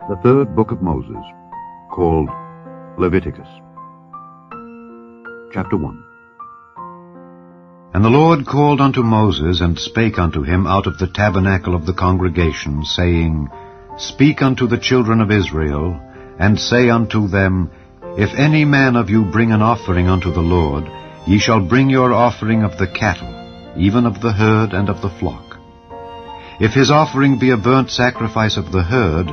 The third book of Moses, called Leviticus. Chapter 1. And the Lord called unto Moses, and spake unto him out of the tabernacle of the congregation, saying, Speak unto the children of Israel, and say unto them, If any man of you bring an offering unto the Lord, ye shall bring your offering of the cattle, even of the herd and of the flock. If his offering be a burnt sacrifice of the herd,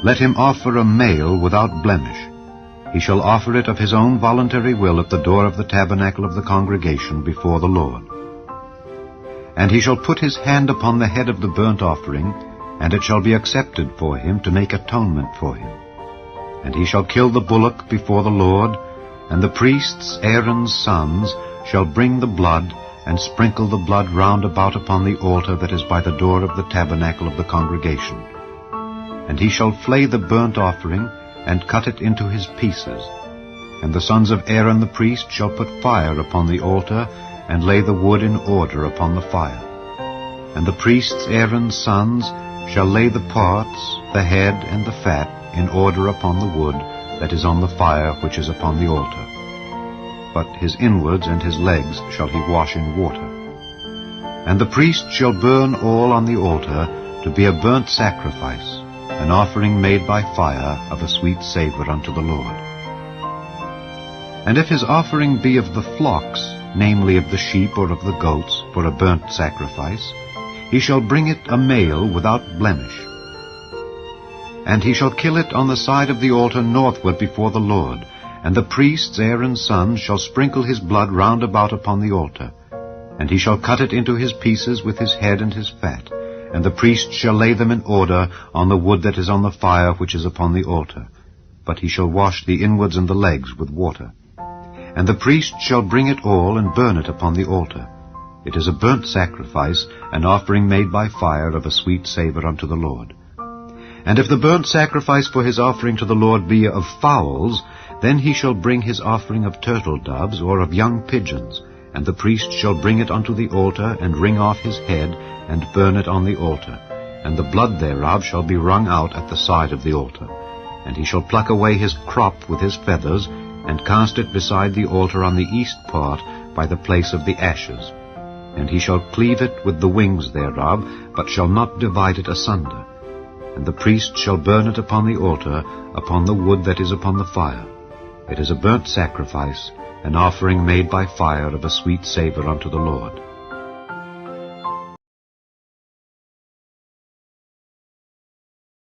let him offer a male without blemish. He shall offer it of his own voluntary will at the door of the tabernacle of the congregation before the Lord. And he shall put his hand upon the head of the burnt offering, and it shall be accepted for him to make atonement for him. And he shall kill the bullock before the Lord, and the priests, Aaron's sons, shall bring the blood, and sprinkle the blood round about upon the altar that is by the door of the tabernacle of the congregation. And he shall flay the burnt offering, and cut it into his pieces. And the sons of Aaron the priest shall put fire upon the altar, and lay the wood in order upon the fire. And the priests, Aaron's sons, shall lay the parts, the head, and the fat, in order upon the wood that is on the fire which is upon the altar. But his inwards and his legs shall he wash in water. And the priest shall burn all on the altar to be a burnt sacrifice, an offering made by fire of a sweet savor unto the Lord. And if his offering be of the flocks, namely of the sheep or of the goats, for a burnt sacrifice, he shall bring it a male without blemish. And he shall kill it on the side of the altar northward before the Lord, and the priests, Aaron's sons, shall sprinkle his blood round about upon the altar. And he shall cut it into his pieces with his head and his fat, and the priest shall lay them in order on the wood that is on the fire which is upon the altar. But he shall wash the inwards and the legs with water. And the priest shall bring it all and burn it upon the altar. It is a burnt sacrifice, an offering made by fire of a sweet savor unto the Lord. And if the burnt sacrifice for his offering to the Lord be of fowls, then he shall bring his offering of turtle doves or of young pigeons. And the priest shall bring it unto the altar, and wring off his head, and burn it on the altar. And the blood thereof shall be wrung out at the side of the altar. And he shall pluck away his crop with his feathers, and cast it beside the altar on the east part, by the place of the ashes. And he shall cleave it with the wings thereof, but shall not divide it asunder. And the priest shall burn it upon the altar, upon the wood that is upon the fire. It is a burnt sacrifice, an offering made by fire of a sweet savor unto the Lord.